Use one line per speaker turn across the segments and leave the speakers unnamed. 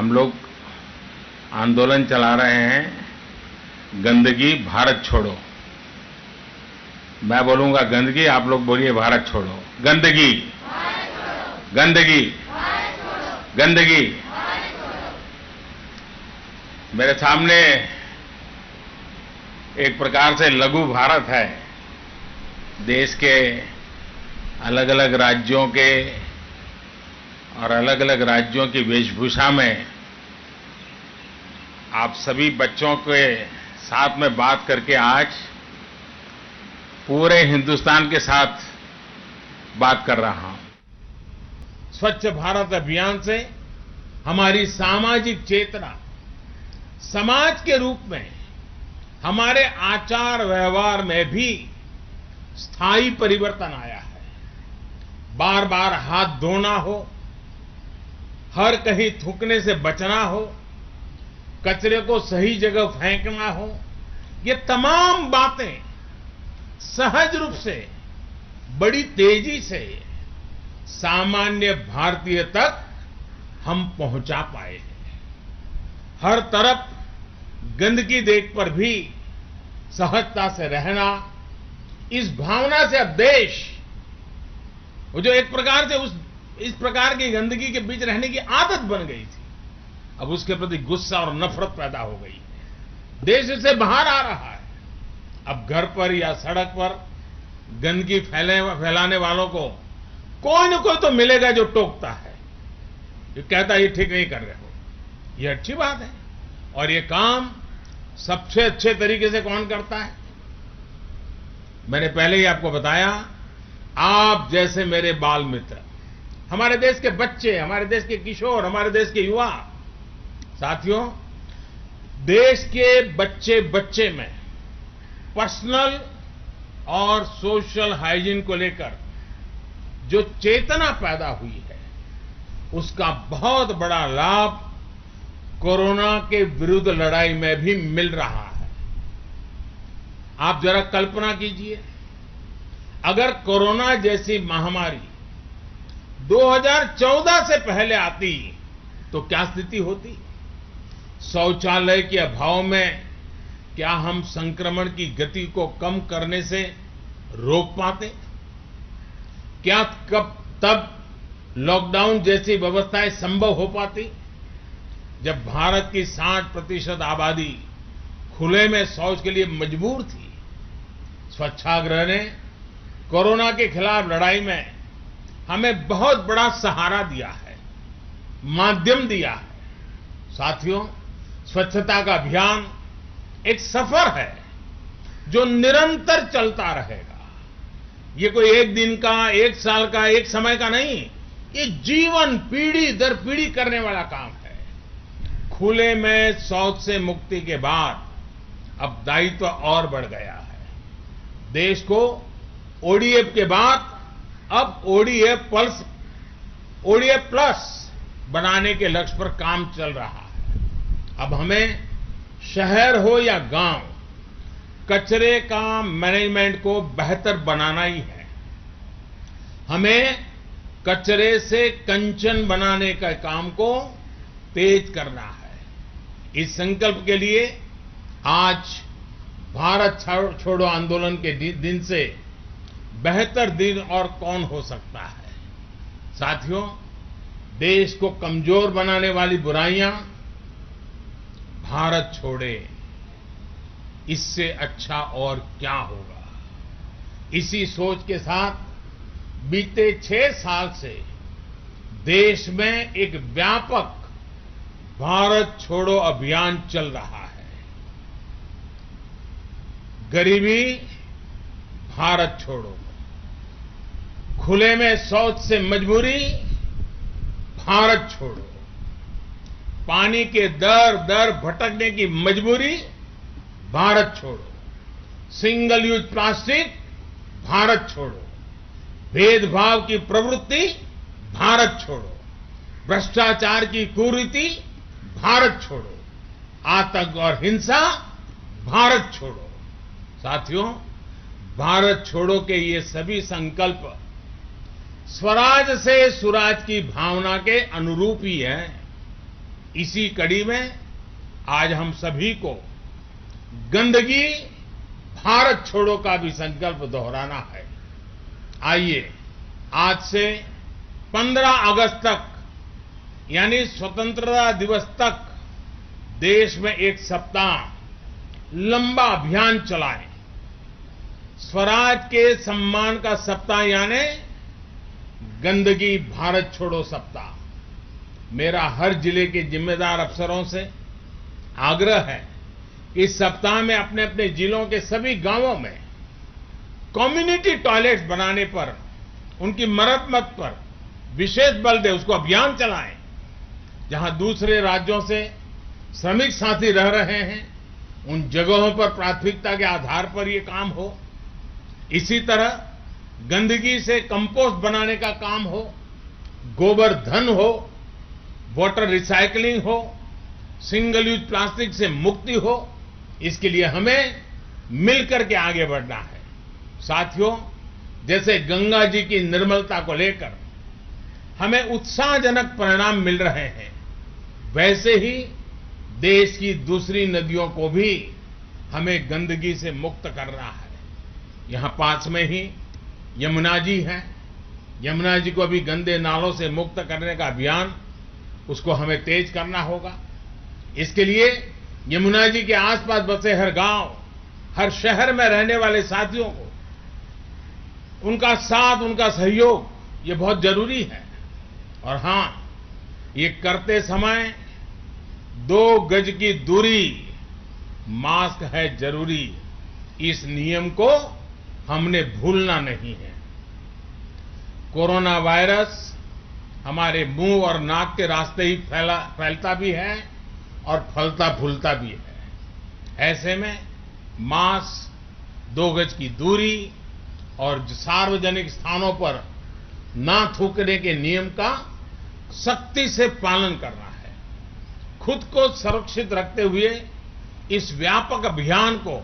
हम लोग आंदोलन चला रहे हैं गंदगी भारत छोड़ो। मैं बोलूंगा गंदगी, आप लोग बोलिए भारत छोड़ो। गंदगी, गंदगी, गंदगी। मेरे सामने एक प्रकार से लघु भारत है। देश के अलग अलग राज्यों के और अलग अलग राज्यों की वेशभूषा में आप सभी बच्चों के साथ में बात करके आज पूरे हिंदुस्तान के साथ बात कर रहा हूं। स्वच्छ भारत अभियान से हमारी सामाजिक चेतना, समाज के रूप में हमारे आचार व्यवहार में भी स्थायी परिवर्तन आया है। बार बार हाथ धोना हो, हर कहीं थूकने से बचना हो, कचरे को सही जगह फेंकना हो, ये तमाम बातें सहज रूप से, बड़ी तेजी से सामान्य भारतीय तक हम पहुंचा पाए हैं। हर तरफ गंदगी देख पर भी सहजता से रहना, इस भावना से अब देश, वो जो एक प्रकार से इस प्रकार की गंदगी के बीच रहने की आदत बन गई थी, अब उसके प्रति गुस्सा और नफरत पैदा हो गई है। देश इससे बाहर आ रहा है। अब घर पर या सड़क पर गंदगी फैलाने वालों को कोई न कोई तो मिलेगा जो टोकता है, जो कहता है ये ठीक नहीं कर रहे हो। ये अच्छी बात है। और ये काम सबसे अच्छे तरीके से कौन करता है? मैंने पहले ही आपको बताया, आप जैसे मेरे बाल मित्र, हमारे देश के बच्चे, हमारे देश के किशोर, हमारे देश के युवा। साथियों, देश के बच्चे बच्चे में पर्सनल और सोशल हाइजीन को लेकर जो चेतना पैदा हुई है, उसका बहुत बड़ा लाभ कोरोना के विरुद्ध लड़ाई में भी मिल रहा है। आप जरा कल्पना कीजिए, अगर कोरोना जैसी महामारी 2014 से पहले आती तो क्या स्थिति होती? शौचालय के अभाव में क्या हम संक्रमण की गति को कम करने से रोक पाते? क्या तब लॉकडाउन जैसी व्यवस्थाएं संभव हो पाती? जब भारत की 60% आबादी खुले में शौच के लिए मजबूर थी, स्वच्छाग्रह ने कोरोना के खिलाफ लड़ाई में हमें बहुत बड़ा सहारा दिया है, माध्यम दिया है। साथियों, स्वच्छता का अभियान एक सफर है जो निरंतर चलता रहेगा। ये कोई एक दिन का, एक साल का, एक समय का नहीं, ये जीवन पीढ़ी दर पीढ़ी करने वाला काम है। खुले में शौच से मुक्ति के बाद अब दायित्व और बढ़ गया है। देश को ओडीएफ के बाद अब ओडीएफ प्लस बनाने के लक्ष्य पर काम चल रहा है। अब हमें शहर हो या गांव, कचरे का मैनेजमेंट को बेहतर बनाना ही है। हमें कचरे से कंचन बनाने का काम को तेज करना है। इस संकल्प के लिए आज भारत छोड़ो आंदोलन के दिन से बेहतर दिन और कौन हो सकता है? साथियों, देश को कमजोर बनाने वाली बुराइयां भारत छोड़े, इससे अच्छा और क्या होगा? इसी सोच के साथ बीते 6 साल से देश में एक व्यापक भारत छोड़ो अभियान चल रहा है। गरीबी भारत छोड़ो, खुले में शौच से मजबूरी भारत छोड़ो, पानी के दर भटकने की मजबूरी भारत छोड़ो, सिंगल यूज प्लास्टिक भारत छोड़ो, भेदभाव की प्रवृत्ति भारत छोड़ो, भ्रष्टाचार की कुरीति भारत छोड़ो, आतंक और हिंसा भारत छोड़ो। साथियों, भारत छोड़ो के ये सभी संकल्प स्वराज से सुराज की भावना के अनुरूप ही है। इसी कड़ी में आज हम सभी को गंदगी भारत छोड़ो का भी संकल्प दोहराना है। आइए आज से 15 अगस्त तक यानी स्वतंत्रता दिवस तक देश में एक सप्ताह लंबा अभियान चलाएं। स्वराज के सम्मान का सप्ताह यानी गंदगी भारत छोड़ो सप्ताह। मेरा हर जिले के जिम्मेदार अफसरों से आग्रह है कि इस सप्ताह में अपने अपने जिलों के सभी गांवों में कम्युनिटी टॉयलेट्स बनाने पर, उनकी मरम्मत पर विशेष बल दे, उसको अभियान चलाएं। जहां दूसरे राज्यों से श्रमिक साथी रह रहे हैं, उन जगहों पर प्राथमिकता के आधार पर ये काम हो। इसी तरह गंदगी से कंपोस्ट बनाने का काम हो, गोबर धन हो, वाटर रिसाइकलिंग हो, सिंगल यूज प्लास्टिक से मुक्ति हो। इसके लिए हमें मिलकर के आगे बढ़ना है। साथियों, जैसे गंगा जी की निर्मलता को लेकर हमें उत्साहजनक परिणाम मिल रहे हैं, वैसे ही देश की दूसरी नदियों को भी हमें गंदगी से मुक्त करना है। यहां पास में ही यमुना जी है। यमुना जी को भी गंदे नालों से मुक्त करने का अभियान, उसको हमें तेज करना होगा। इसके लिए यमुना जी के आसपास बसे हर गांव, हर शहर में रहने वाले साथियों को उनका साथ, उनका सहयोग ये बहुत जरूरी है। और हां, ये करते समय 2 गज की दूरी, मास्क है जरूरी, इस नियम को हमने भूलना नहीं है। कोरोना वायरस हमारे मुंह और नाक के रास्ते ही फैलता भी है और फलता फूलता भी है। ऐसे में मास्क, 2 गज की दूरी और सार्वजनिक स्थानों पर ना थूकने के नियम का सख्ती से पालन करना है। खुद को सुरक्षित रखते हुए इस व्यापक अभियान को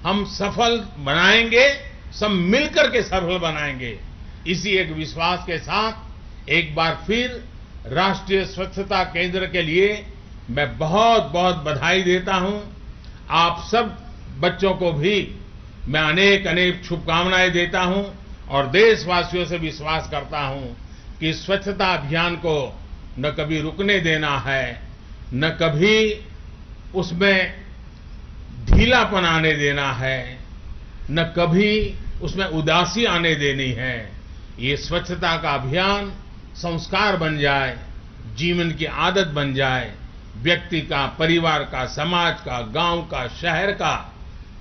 हम सफल बनाएंगे, सब मिलकर के सफल बनाएंगे। इसी एक विश्वास के साथ एक बार फिर राष्ट्रीय स्वच्छता केंद्र के लिए मैं बहुत बहुत बधाई देता हूं। आप सब बच्चों को भी मैं अनेक अनेक शुभकामनाएं देता हूं और देशवासियों से विश्वास करता हूं कि स्वच्छता अभियान को न कभी रुकने देना है, न कभी उसमें ढीलापन आने देना है, न कभी उसमें उदासी आने देनी है। ये स्वच्छता का अभियान संस्कार बन जाए, जीवन की आदत बन जाए, व्यक्ति का, परिवार का, समाज का, गांव का, शहर का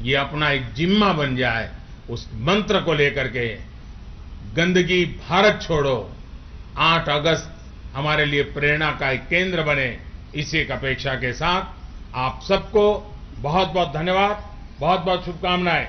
ये अपना एक जिम्मा बन जाए। उस मंत्र को लेकर के गंदगी भारत छोड़ो 8 अगस्त हमारे लिए प्रेरणा का एक केंद्र बने, इसी एक अपेक्षा के साथ आप सबको बहुत बहुत धन्यवाद, बहुत बहुत शुभकामनाएं।